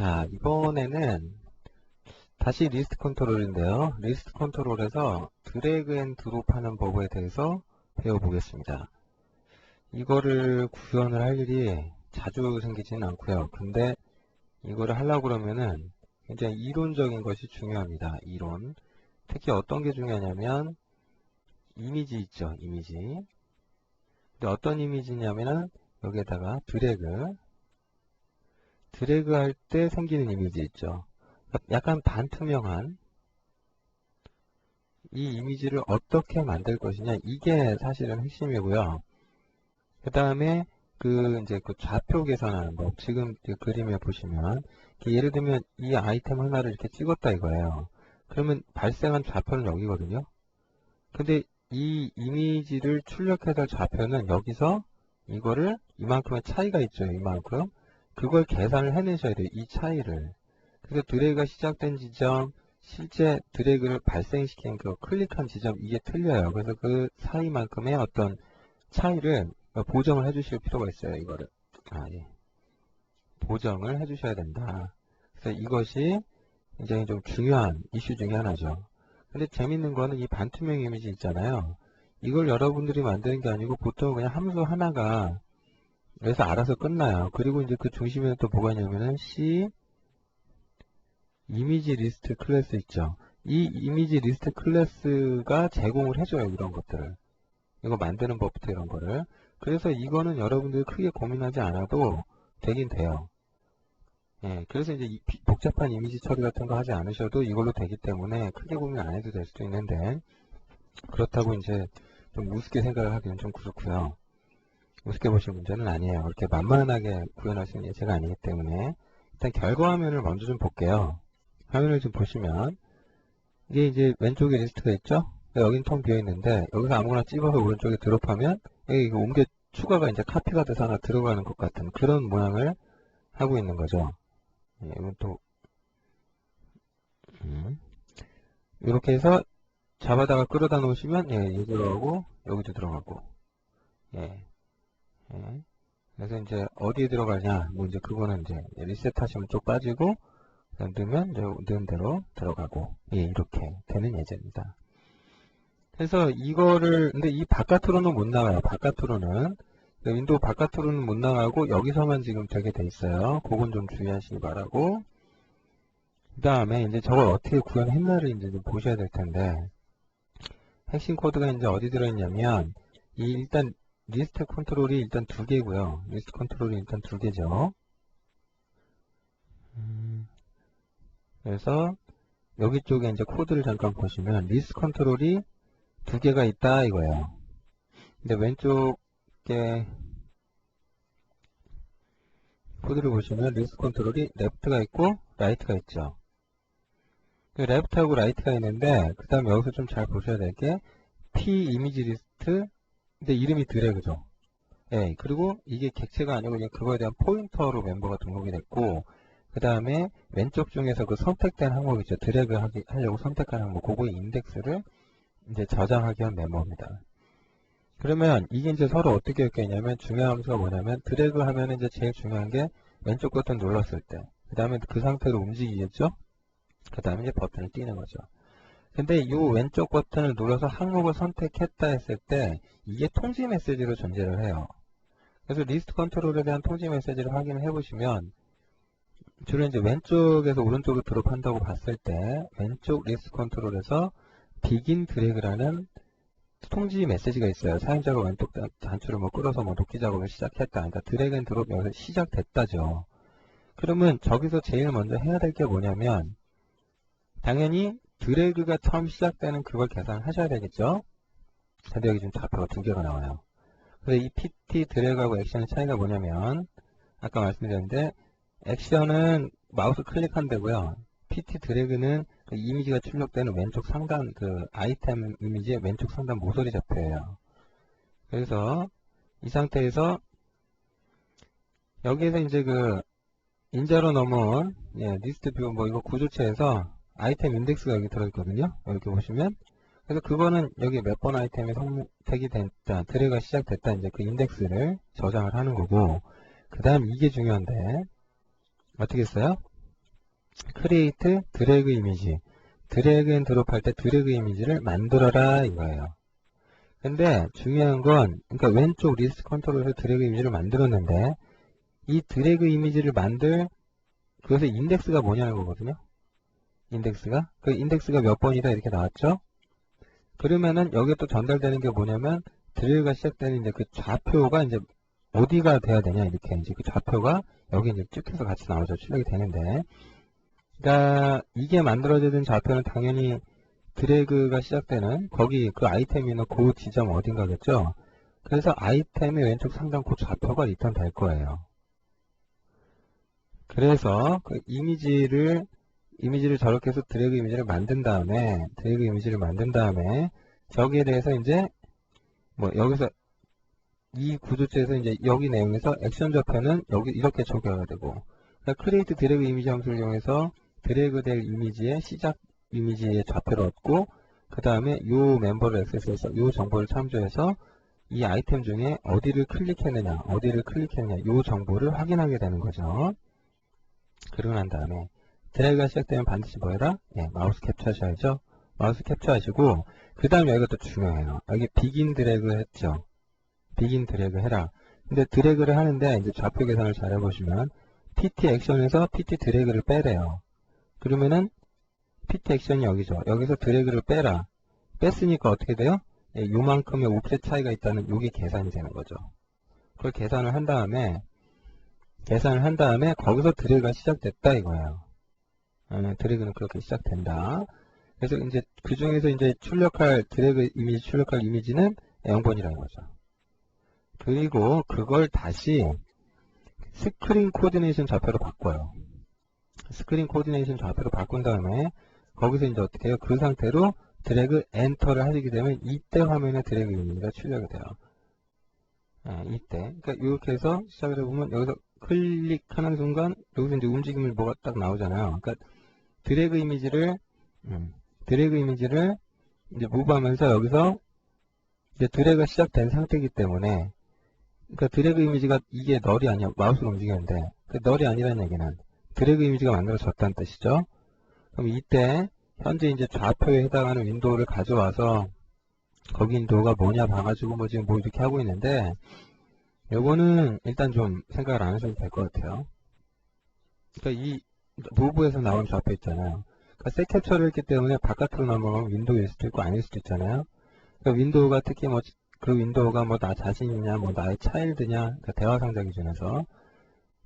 자, 이번에는 다시 리스트 컨트롤인데요. 리스트 컨트롤에서 드래그 앤 드롭 하는 법에 대해서 배워보겠습니다. 이거를 구현을 할 일이 자주 생기지는 않고요. 근데 이거를 하려고 그러면은 굉장히 이론적인 것이 중요합니다. 이론. 특히 어떤 게 중요하냐면 이미지 있죠. 이미지. 근데 어떤 이미지냐면은 여기에다가 드래그 할 때 생기는 이미지 있죠. 약간 반투명한 이 이미지를 어떻게 만들 것이냐, 이게 사실은 핵심이고요. 그 다음에 이제 그 좌표 계산하는 법. 지금 이 그림에 보시면 예를 들면 이 아이템 하나를 이렇게 찍었다 이거예요. 그러면 발생한 좌표는 여기거든요. 근데 이 이미지를 출력해서 좌표는 여기서 이거를 이만큼의 차이가 있죠. 이만큼. 그걸 계산을 해내셔야 돼요. 이 차이를. 그래서 드래그가 시작된 지점, 실제 드래그를 발생시킨 그 클릭한 지점, 이게 틀려요. 그래서 그 사이만큼의 어떤 차이를 보정을 해주실 필요가 있어요. 이거를. 예. 보정을 해주셔야 된다. 그래서 이것이 굉장히 좀 중요한 이슈 중에 하나죠. 근데 재밌는 거는 이 반투명 이미지 있잖아요. 이걸 여러분들이 만드는 게 아니고 보통 그냥 함수 하나가 그래서 알아서 끝나요. 그리고 이제 그 중심에는 또 뭐가 있냐면은 C 이미지 리스트 클래스 있죠. 이 이미지 리스트 클래스가 제공을 해줘요. 이런 것들을. 이거 만드는 법부터 이런 거를. 그래서 이거는 여러분들이 크게 고민하지 않아도 되긴 돼요. 예, 그래서 이제 복잡한 이미지 처리 같은 거 하지 않으셔도 이걸로 되기 때문에 크게 고민 안 해도 될 수도 있는데, 그렇다고 이제 좀 우습게 생각을 하기는 좀 그렇고요. 우습게 보실 문제는 아니에요. 그렇게 만만하게 구현할 수 있는 예제가 아니기 때문에 일단 결과 화면을 먼저 좀 볼게요. 화면을 좀 보시면 이게 이제 왼쪽에 리스트가 있죠? 여긴 텅 비어 있는데 여기서 아무거나 찍어서 오른쪽에 드롭하면 여기 옮겨 추가가 이제 카피가 돼서 하나 들어가는 것 같은 그런 모양을 하고 있는 거죠. 예, 이건 또 이렇게 해서 잡아다가 끌어다 놓으시면 예, 여기 들어가고 여기도 들어가고 예, 예. 그래서 이제 어디에 들어가냐 뭐 이제 그거는 이제 리셋 하시면 쭉 빠지고 넣으면 넣은 대로 들어가고 예, 이렇게 되는 예제입니다. 그래서 이거를 근데 이 바깥으로는 못 나가요. 바깥으로는 윈도우 바깥으로는 못 나가고 여기서만 지금 되게 돼 있어요. 그건 좀 주의하시기 바라고. 그 다음에 이제 저걸 어떻게 구현했나를 이제 좀 보셔야 될 텐데 핵심 코드가 이제 어디 들어있냐면 이 일단 리스트 컨트롤이 일단 두 개고요. 리스트 컨트롤이 일단 두 개죠. 그래서 여기 쪽에 이제 코드를 잠깐 보시면 리스트 컨트롤이 두 개가 있다 이거예요. 근데 왼쪽에 코드를 보시면 리스트 컨트롤이 레프트가 있고 라이트가 있죠. 레프트하고 라이트가 있는데 그 다음에 여기서 좀 잘 보셔야 될 게 P 이미지 리스트 근데 이름이 드래그죠. 예, 그리고 이게 객체가 아니고 그냥 그거에 대한 포인터로 멤버가 등록이 됐고 그 다음에 왼쪽 중에서 그 선택된 항목 있죠. 드래그 하려고 선택한 항목 그거의 인덱스를 이제 저장하기 위한 멤버입니다. 그러면 이게 이제 서로 어떻게 엮여있냐면 중요한 함수가 뭐냐면 드래그 하면 이제 제일 중요한 게 왼쪽 버튼 눌렀을 때 그 다음에 그 상태로 움직이겠죠. 그 다음에 이제 버튼을 띄는 거죠. 근데 이 왼쪽 버튼을 눌러서 항목을 선택했다 했을 때 이게 통지 메시지로 존재를 해요. 그래서 리스트 컨트롤에 대한 통지 메시지를 확인을 해보시면 주로 이제 왼쪽에서 오른쪽으로 드롭한다고 봤을 때 왼쪽 리스트 컨트롤에서 begin 드래그라는 통지 메시지가 있어요. 사용자가 왼쪽 단추를 뭐 끌어서 뭐 돕기 작업을 시작했다. 그러니까 드래그 앤 드롭 여기서 시작됐다죠. 그러면 저기서 제일 먼저 해야 될 게 뭐냐면 당연히 드래그가 처음 시작되는 그걸 계산을 하셔야 되겠죠. 근데 여기 지금 좌표가 두 개가 나와요. 그래서 이 PT 드래그하고 액션의 차이가 뭐냐면 아까 말씀드렸는데 액션은 마우스 클릭한 데고요. PT 드래그는 그 이미지가 출력되는 왼쪽 상단 그 아이템 이미지의 왼쪽 상단 모서리 좌표예요. 그래서 이 상태에서 여기에서 이제 그 인자로 넘어온 리스트 뷰 뭐 이거 구조체에서 아이템 인덱스가 여기 들어있거든요. 이렇게 보시면 그래서 그거는 여기 몇 번 아이템이 선택이 됐다 드래그가 시작됐다 이제 그 인덱스를 저장을 하는 거고 그 다음 이게 중요한데 어떻게 했어요? create 드래그 이미지. 드래그 앤 드롭 할 때 드래그 이미지를 만들어라 이거예요. 근데 중요한 건, 그러니까 왼쪽 리스트 컨트롤에서 드래그 이미지를 만들었는데, 이 드래그 이미지를 만들, 그것의 인덱스가 뭐냐는 거거든요. 인덱스가. 그 인덱스가 몇 번이다 이렇게 나왔죠? 그러면은 여기에 또 전달되는 게 뭐냐면, 드래그가 시작되는 이제 그 좌표가 이제 어디가 돼야 되냐, 이렇게 이제 그 좌표가 여기 이제 쭉 해서 같이 나오죠. 출력이 되는데. 그러니까 이게 만들어지는 좌표는 당연히 드래그가 시작되는 거기 그 아이템이나 그 지점 어딘가겠죠. 그래서 아이템의 왼쪽 상단 그 좌표가 리턴 될 거예요. 그래서 그 이미지를 저렇게 해서 드래그 이미지를 만든 다음에 저기에 대해서 이제 뭐 여기서 이 구조체에서 이제 여기 내용에서 액션 좌표는 여기 이렇게 적용이 되고, 그러니까 크리에이트 드래그 이미지 함수를 이용해서 드래그 될 이미지의 시작 이미지의 좌표를 얻고, 그 다음에 요 멤버를 액세스해서 요 정보를 참조해서 이 아이템 중에 어디를 클릭했느냐 요 정보를 확인하게 되는 거죠. 그러고 난 다음에 드래그가 시작되면 반드시 뭐 해라? 예, 마우스 캡처하셔야죠. 마우스 캡처하시고, 그 다음에 여기가 또 중요해요. 여기 비긴 드래그 했죠. 비긴 드래그 해라. 근데 드래그를 하는데 이제 좌표 계산을 잘 해보시면 PT 액션에서 PT 드래그를 빼래요. 그러면은 PT 액션이 여기죠. 여기서 드래그를 빼라. 뺐으니까 어떻게 돼요? 예, 요만큼의 옵셋 차이가 있다는 요게 계산이 되는 거죠. 그걸 계산을 한 다음에 거기서 드래그가 시작됐다 이거예요. 드래그는 그렇게 시작된다. 그래서 이제 그 중에서 이제 드래그 이미지 출력할 이미지는 0번이라는 거죠. 그리고 그걸 다시 스크린 코디네이션 좌표로 바꿔요. 스크린 코디네이션 좌표로 바꾼 다음에 거기서 이제 어떻게 해요? 그 상태로 드래그 엔터를 하시게 되면 이때 화면에 드래그 이미지가 출력이 돼요. 이때. 그러니까 이렇게 해서 시작을 해보면 여기서 클릭하는 순간 여기서 이제 움직임이 뭐가 딱 나오잖아요. 그러니까 드래그 이미지를 이제 무브하면서 여기서 이제 드래그가 시작된 상태이기 때문에, 그러니까 드래그 이미지가 이게 널이 아니야. 마우스로 움직이는데 그 널이 아니라는 얘기는 드래그 이미지가 만들어졌다는 뜻이죠. 그럼 이때 현재 이제 좌표에 해당하는 윈도우를 가져와서 거기 윈도우가 뭐냐 봐가지고 뭐 지금 뭐 이렇게 하고 있는데, 요거는 일단 좀 생각을 안 하셔도 될 것 같아요. 그러니까 이 무브에서 나온 좌표 있잖아요. 그러니까 색 캡처를 했기 때문에 바깥으로 넘어가면 윈도우일 수도 있고 아닐 수도 있잖아요. 그러니까 윈도우가 특히 뭐 그 윈도우가 뭐 나 자신이냐 뭐 나의 차일드냐, 그러니까 대화 상자 기준에서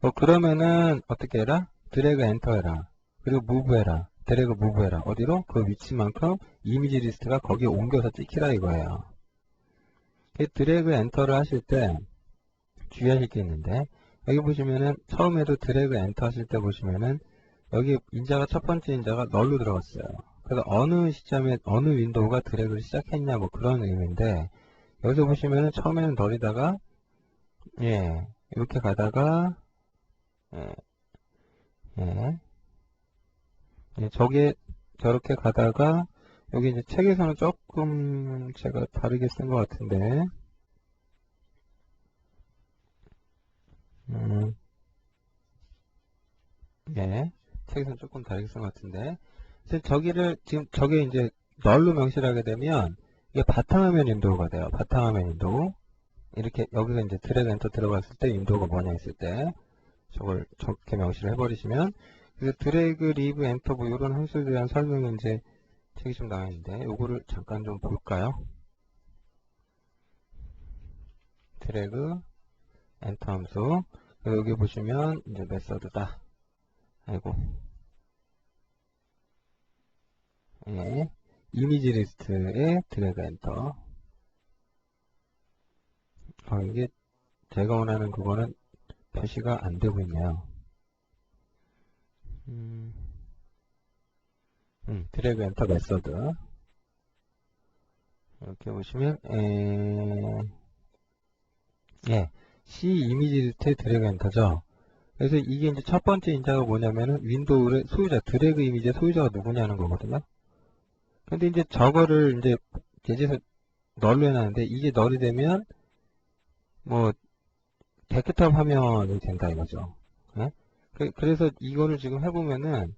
뭐 그러면은 어떻게 해라? 드래그 엔터 해라. 그리고 무브 해라. 드래그 무브 해라. 어디로? 그 위치만큼 이미지 리스트가 거기에 옮겨서 찍히라 이거예요. 드래그 엔터를 하실 때 주의하실 게 있는데, 여기 보시면은 처음에도 드래그 엔터 하실 때 보시면은 여기 첫 번째 인자가 널로 들어갔어요. 그래서 어느 시점에 어느 윈도우가 드래그를 시작했냐 뭐 그런 의미인데, 여기서 보시면은 처음에는 널이다가 예 이렇게 가다가 예, 예, 저렇게 가다가 여기 이제 책에서는 조금 제가 다르게 쓴 것 같은데, 예, 책에서는 조금 다르게 쓴 것 같은데, 지금 저게 이제 널로 명시를 하게 되면 이게 바탕화면 윈도우가 돼요. 바탕화면 윈도우. 이렇게 여기서 이제 드래그 엔터 들어갔을 때 윈도우가 뭐냐 했을 때 저걸 저렇게 명시를 해버리시면, 그래서 드래그 리브 엔터 뭐 이런 함수에 대한 설명이 이제 책이 좀 나와 있는데 요거를 잠깐 좀 볼까요? 드래그 엔터 함수, 여기 보시면 이제 메서드다. 아이고, 예, 이미지 리스트에 드래그 엔터. 이게 제가 원하는 그거는 표시가 안 되고 있네요. 드래그 엔터 메서드. 이렇게 보시면 예, C 이미지 리스트에 드래그 엔터죠. 그래서 이게 이제 첫 번째 인자가 뭐냐면은 윈도우의 소유자, 드래그 이미지의 소유자가 누구냐는 거거든요. 근데 이제 저거를 이제 제재에서 널로 해놨는데, 이게 널이 되면 뭐 데스크탑 화면이 된다 이거죠. 예? 그래서 이거를 지금 해보면은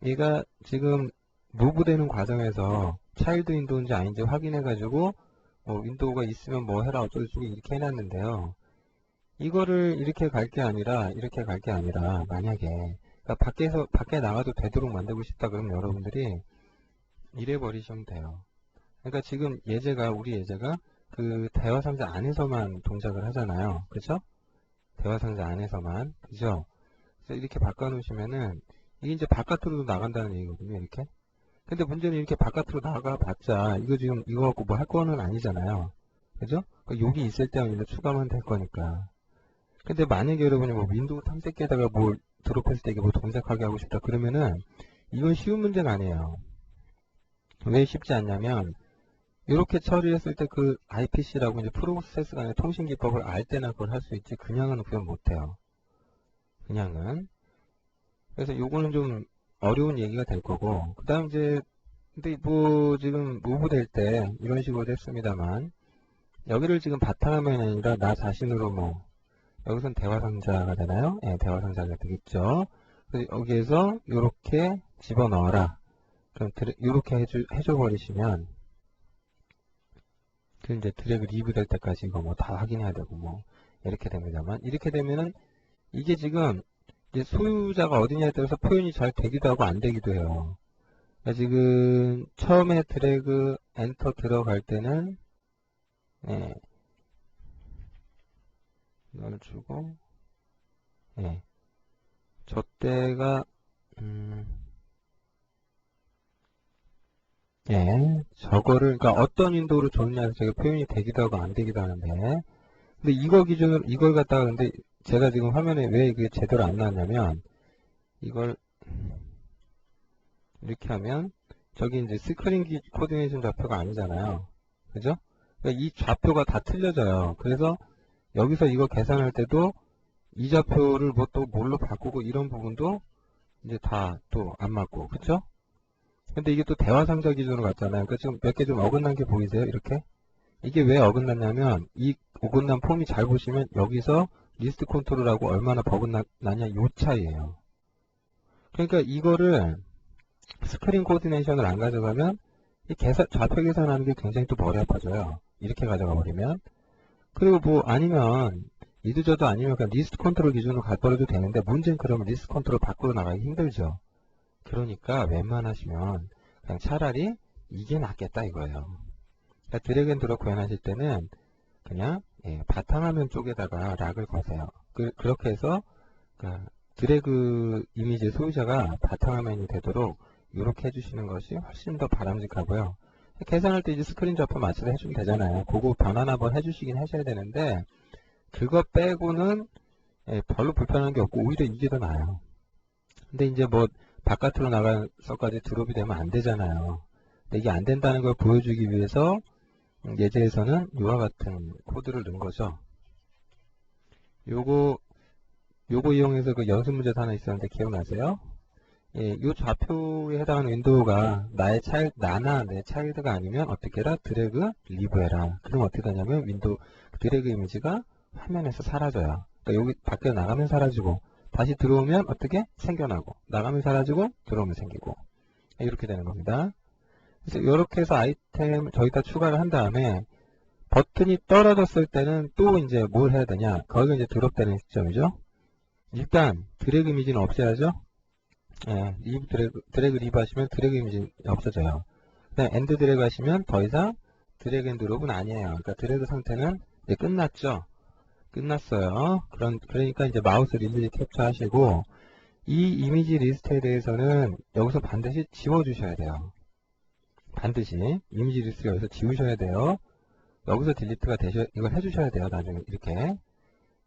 얘가 지금 무브되는 과정에서 차일드 윈도우인지 아닌지 확인해가지고 윈도우가 있으면 뭐 해라 어쩌고저쩌고 이렇게 해놨는데요. 이거를 이렇게 갈 게 아니라 이렇게 갈 게 아니라 만약에 그러니까 밖에 나가도 되도록 만들고 싶다 그러면 여러분들이 이래 버리시면 돼요. 그러니까 지금 우리 예제가 그 대화 상자 안에서만 동작을 하잖아요. 그죠? 대화 상자 안에서만. 그죠? 그래서 이렇게 바꿔 놓으시면은 이게 이제 바깥으로도 나간다는 얘기거든요. 이렇게. 근데 문제는 이렇게 바깥으로 나가봤자 이거 갖고 뭐 할 거는 아니잖아요. 그죠? 여기 있을 때만 이제 추가만 될 거니까. 근데 만약에 여러분이 뭐 윈도우 탐색기에다가 뭘 드롭했을 때 이게 뭐 동작하게 하고 싶다 그러면은 이건 쉬운 문제가 아니에요. 왜 쉽지 않냐면 이렇게 처리했을 때 그 IPC라고 이제 프로세스 간의 통신 기법을 알 때나 그걸 할 수 있지 그냥은 그건 못해요. 그냥은. 그래서 요거는 좀 어려운 얘기가 될 거고 그 다음 이제 근데 뭐 지금 무브 될 때 이런 식으로 됐습니다만 여기를 지금 바탕화면이 아니라 나 자신으로 뭐 여기선 대화상자가 되나요? 예, 대화상자가 되겠죠. 그래서 여기에서 이렇게 집어넣어라. 그럼 이렇게 해줘 버리시면 그 이제 드래그 리브 될 때까지 이거 뭐 다 확인해야 되고 뭐 이렇게 됩니다만 이렇게 되면은 이게 지금 이제 소유자가 어디냐에 따라서 표현이 잘 되기도 하고 안 되기도 해요. 그러니까 지금 처음에 드래그 엔터 들어갈 때는 예, 이걸 주고 예, 저 때가 예, 저거를 그러니까 어떤 윈도우로 줬냐에서 제가 표현이 되기도 하고 안 되기도 하는데 근데 이거 기준으로 이걸 갖다가 근데 제가 지금 화면에 왜 이게 제대로 안 나왔냐면 이걸 이렇게 하면 저기 이제 스크린 코디네이션 좌표가 아니잖아요. 그죠? 그러니까 이 좌표가 다 틀려져요. 그래서 여기서 이거 계산할 때도 이 좌표를 뭐 또 뭘로 바꾸고 이런 부분도 이제 다 또 안 맞고 그쵸? 근데 이게 또 대화상자 기준으로 갔잖아요. 그러니까 지금 몇 개 좀 어긋난 게 보이세요? 이렇게? 이게 왜 어긋났냐면 이 어긋난 폼이 잘 보시면 여기서 리스트 컨트롤하고 얼마나 버긋나냐 요 차이예요. 그러니까 이거를 스크린 코디네이션을 안 가져가면 이 좌표 계산하는 게 굉장히 또 머리 아파져요. 이렇게 가져가 버리면. 그리고 뭐 아니면 이도저도 아니면 그냥 리스트 컨트롤 기준으로 가버려도 되는데 문제는 그러면 리스트 컨트롤 밖으로 나가기 힘들죠. 그러니까 웬만하시면 그냥 차라리 이게 낫겠다 이거예요. 그러니까 드래그 앤 드롭 구현하실 때는 그냥 바탕화면 쪽에다가 락을 거세요. 그렇게 해서 그러니까 드래그 이미지 소유자가 바탕화면이 되도록 이렇게 해주시는 것이 훨씬 더 바람직하고요. 계산할 때 이제 스크린 좌표 맞춰서 해주면 되잖아요. 그거 변환 한번 해주시긴 하셔야 되는데 그거 빼고는 별로 불편한 게 없고 오히려 이게 더 나아요. 근데 이제 뭐 바깥으로 나가서까지 드롭이 되면 안 되잖아요. 근데 이게 안 된다는 걸 보여주기 위해서 예제에서는 이와 같은 코드를 넣은 거죠. 요거 이용해서 그 연습 문제도 하나 있었는데 기억나세요? 예, 요 좌표에 해당하는 윈도우가 나나 내 차일드가 아니면 어떻게 해라? 드래그 리브 해라. 그럼 어떻게 되냐면 드래그 이미지가 화면에서 사라져요. 그러니까 여기 밖에 나가면 사라지고 다시 들어오면 어떻게? 생겨나고 나가면 사라지고 들어오면 생기고 이렇게 되는 겁니다. 그래서 이렇게 해서 아이템 저기다 추가를 한 다음에 버튼이 떨어졌을 때는 또 이제 뭘 해야 되냐? 거기가 이제 드롭되는 시점이죠. 일단 드래그 이미지는 없애야죠. 예, 드래그 리브 하시면 드래그 이미지 없어져요. 그다음 엔드 드래그 하시면 더 이상 드래그 앤 드롭은 아니에요. 그러니까 드래그 상태는 이제 끝났죠. 끝났어요. 그러니까 이제 마우스 이미지 캡처 하시고 이 이미지 리스트에 대해서는 여기서 반드시 지워주셔야 돼요. 반드시 이미지 리스트 여기서 지우셔야 돼요. 여기서 딜리트가 이걸 해주셔야 돼요. 나중에 이렇게.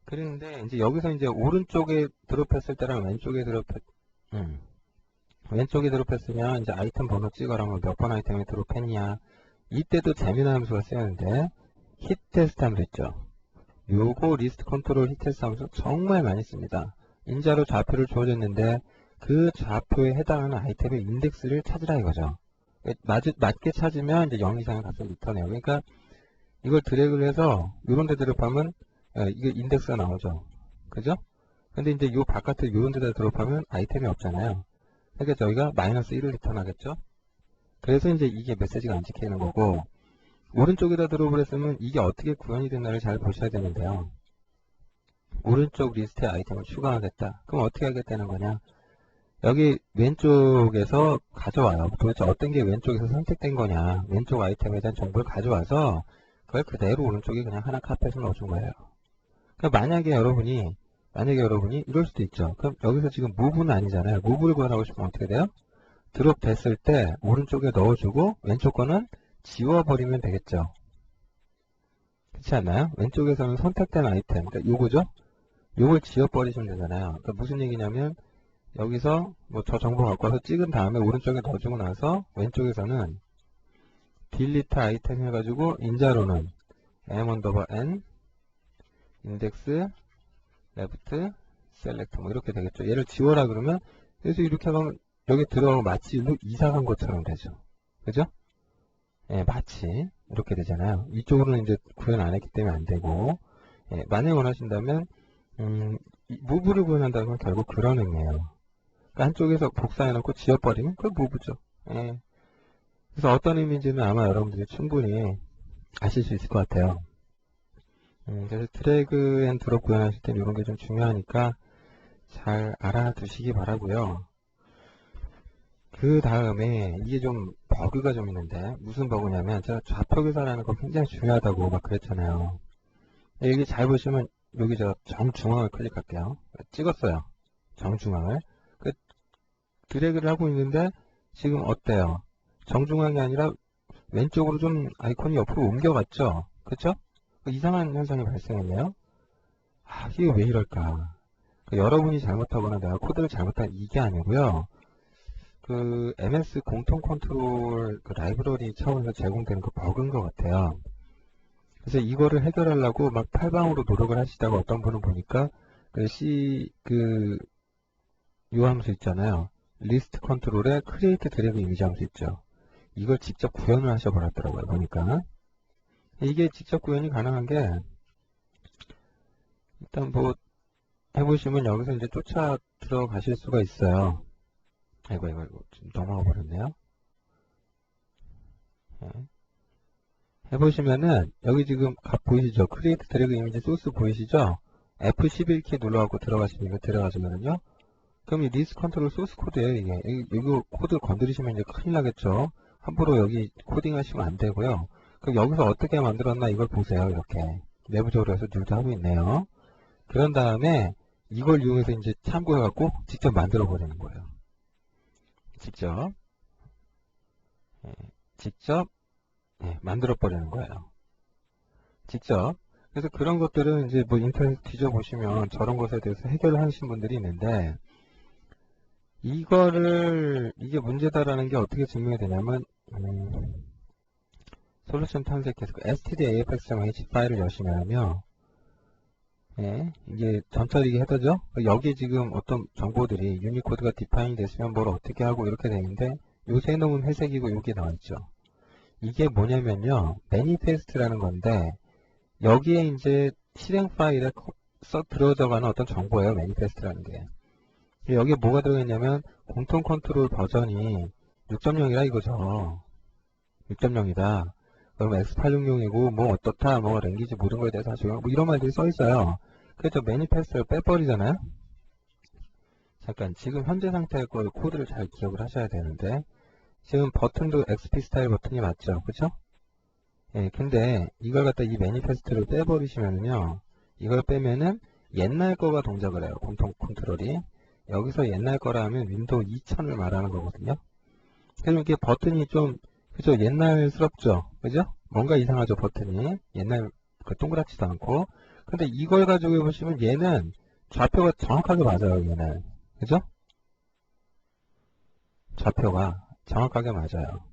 그런데 이제 여기서 이제 오른쪽에 드롭했을 때랑 왼쪽에 드롭했으면 이제 아이템 번호 찍어라. 몇 번 아이템에 드롭했냐. 이때도 재미난 함수가 쓰였는데 힛 테스트 함수 있죠. 요거 리스트 컨트롤 힛 테스트 함수 정말 많이 씁니다. 인자로 좌표를 주어졌는데 그 좌표에 해당하는 아이템의 인덱스를 찾으라 이거죠. 맞게 찾으면 이제 0 이상의 값을 리턴해요. 그러니까 이걸 드래그를 해서 요런 데 드롭하면 이게 인덱스가 나오죠. 그죠? 근데 이제 요 바깥에 요런 데다 드롭하면 아이템이 없잖아요. 그러니까 여기가 마이너스 1을 리턴하겠죠. 그래서 이제 이게 메시지가 안 찍히는 거고, 오른쪽에다 들어버렸으면 이게 어떻게 구현이 됐나를 잘 보셔야 되는데요. 오른쪽 리스트에 아이템을 추가하겠다. 그럼 어떻게 하겠다는 거냐? 여기 왼쪽에서 가져와요. 도대체 어떤 게 왼쪽에서 선택된 거냐. 왼쪽 아이템에 대한 정보를 가져와서 그걸 그대로 오른쪽에 그냥 하나 카펫을 넣어준 거예요. 그러니까 만약에 여러분이 이럴 수도 있죠. 그럼 여기서 지금 무브는 아니잖아요. 무브를 구현하고 싶으면 어떻게 돼요? 드롭 됐을 때 오른쪽에 넣어주고 왼쪽 거는 지워버리면 되겠죠. 그렇지 않나요? 왼쪽에서는 선택된 아이템, 그러니까 요거죠? 요걸 지워버리시면 되잖아요. 그러니까 무슨 얘기냐면 여기서 뭐 저 정보 갖고 와서 찍은 다음에 오른쪽에 넣어주고 나서 왼쪽에서는 딜리트 아이템 해가지고 인자로는 m_n 인덱스 레프트 셀렉트 뭐 이렇게 되겠죠. 얘를 지워라 그러면 그래서 이렇게 하면 여기 들어가고 마치 일로 이사 간 것처럼 되죠. 그죠? 예, 마치 이렇게 되잖아요. 이쪽으로는 이제 구현 안 했기 때문에 안 되고, 예, 만약에 원하신다면 무브를 구현한다면 결국 그런 의미예요. 그러니까 한쪽에서 복사해놓고 지워버리면 그건 무브죠. 예. 그래서 어떤 의미인지는 아마 여러분들이 충분히 아실 수 있을 것 같아요. 그래서 드래그 앤 드롭 구현하실 때 이런 게 좀 중요하니까 잘 알아두시기 바라고요. 그 다음에 이게 좀 버그가 좀 있는데 무슨 버그냐면 제가 좌표 계산하는 거 굉장히 중요하다고 막 그랬잖아요. 여기 잘 보시면 여기 저 정중앙을 클릭할게요. 찍었어요. 정중앙을. 그 드래그를 하고 있는데 지금 어때요? 정중앙이 아니라 왼쪽으로 좀 아이콘이 옆으로 옮겨갔죠? 그쵸? 이상한 현상이 발생했네요. 아, 이게 왜 이럴까? 여러분이 잘못하거나 내가 코드를 잘못한 이게 아니고요. 그 MS 공통 컨트롤 그 라이브러리 차원에서 제공되는 그 버그인 것 같아요. 그래서 이거를 해결하려고 막 팔방으로 노력을 하시다가 어떤 분은 보니까 요 함수 있잖아요. 리스트 컨트롤에 크리에이트 드래그 이미지 함수 있죠. 이걸 직접 구현을 하셔버렸더라고요. 보니까 이게 직접 구현이 가능한 게 일단 뭐 해보시면 여기서 이제 쫓아 들어가실 수가 있어요. 아이고 좀 넘어가 버렸네요. 네. 해보시면은 여기 지금 보이시죠? 크리에이트 드래그 이미지 소스 보이시죠? F11키 눌러갖고 들어가시면 들어가시면은요. 그럼 이 리스트 컨트롤 소스 코드예요. 이게 여기 코드 건드리시면 이제 큰일 나겠죠. 함부로 여기 코딩 하시면 안 되고요. 그럼 여기서 어떻게 만들었나 이걸 보세요. 이렇게 내부적으로 해서 뉴도 하고 있네요. 그런 다음에 이걸 이용해서 이제 참고해갖고 직접 만들어 버리는 거예요. 직접 만들어 버리는 거예요. 직접. 그래서 그런 것들은 이제 뭐 인터넷 뒤져보시면 저런 것에 대해서 해결을 하신 분들이 있는데 이게 문제다라는 게 어떻게 증명이 되냐면 솔루션 탐색해서 그 std.afx.h 파일을 여시면요. 예, 이게 전처리기 헤더죠. 여기 지금 어떤 정보들이 유니코드가 디파인 됐으면 뭘 어떻게 하고 이렇게 되는데 요새 놈은 회색이고 여기 나와있죠. 이게 뭐냐면요. 매니페스트라는 건데 여기에 이제 실행 파일에 들어가는 어떤 정보예요. 매니페스트라는 게. 여기에 뭐가 들어있냐면 공통 컨트롤 버전이 6.0이라 이거죠. 6.0이다. 그럼 X860이고 뭐 어떻다 뭐 랭귀지 모든 거에 대해서 하시고 뭐 이런 말들이 써있어요. 그래서 매니페스트를 빼버리잖아요. 잠깐 지금 현재 상태의 코드를 잘 기억을 하셔야 되는데 지금 버튼도 XP 스타일 버튼이 맞죠? 그쵸? 예, 근데 이걸 갖다 이 매니페스트를 빼버리시면은요. 이걸 빼면은 옛날 거가 동작을 해요. 공통 컨트롤이. 여기서 옛날 거라 하면 윈도우 2000을 말하는 거거든요. 그래서 이렇게 버튼이 좀 그죠? 옛날스럽죠? 그죠? 뭔가 이상하죠? 버튼이. 옛날 동그랗지도 않고. 근데 이걸 가지고 보시면 얘는 좌표가 정확하게 맞아요. 얘는. 그죠? 좌표가 정확하게 맞아요.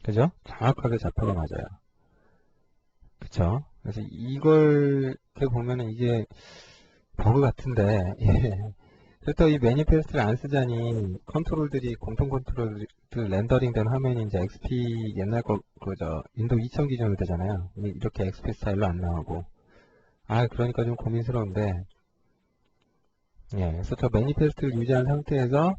그죠? 정확하게 좌표가 맞아요. 그쵸? 그래서 이걸 이렇게 보면은 이게 버그 같은데 예. 그렇다고 이 매니페스트를 안 쓰자니 컨트롤들이 공통 컨트롤들 렌더링 된 화면이 이제 XP 옛날 그저 윈도우 2000 기준으로 되잖아요. 이렇게 XP 스타일로 안 나오고. 아, 그러니까 좀 고민스러운데 예, 그래서 저 매니페스트를 유지한 상태에서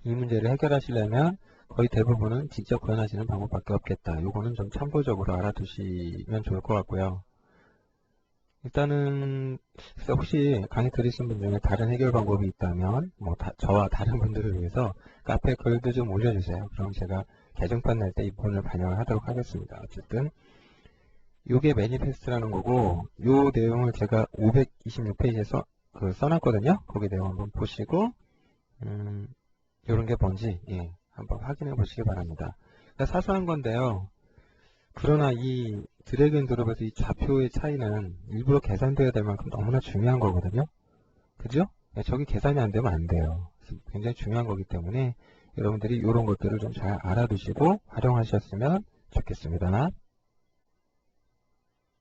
이 문제를 해결하시려면 거의 대부분은 직접 구현하시는 방법밖에 없겠다. 요거는 좀 참고적으로 알아두시면 좋을 것 같고요. 일단은 혹시 강의 들으신 분 중에 다른 해결 방법이 있다면 저와 다른 분들을 위해서 카페에 글도 좀 올려주세요. 그럼 제가 개정판 낼 때 이 부분을 반영을 하도록 하겠습니다. 어쨌든 요게 매니페스트라는 거고, 요 내용을 제가 526페이지에 써놨거든요. 거기 내용 한번 보시고 요런 게 뭔지 한번 확인해 보시기 바랍니다. 그러니까 사소한 건데요. 그러나 이 드래그 앤 드롭에서 이 좌표의 차이는 일부러 계산되어야 될 만큼 너무나 중요한 거거든요. 그죠? 저기 계산이 안 되면 안 돼요. 굉장히 중요한 거기 때문에 여러분들이 이런 것들을 좀 잘 알아두시고 활용하셨으면 좋겠습니다.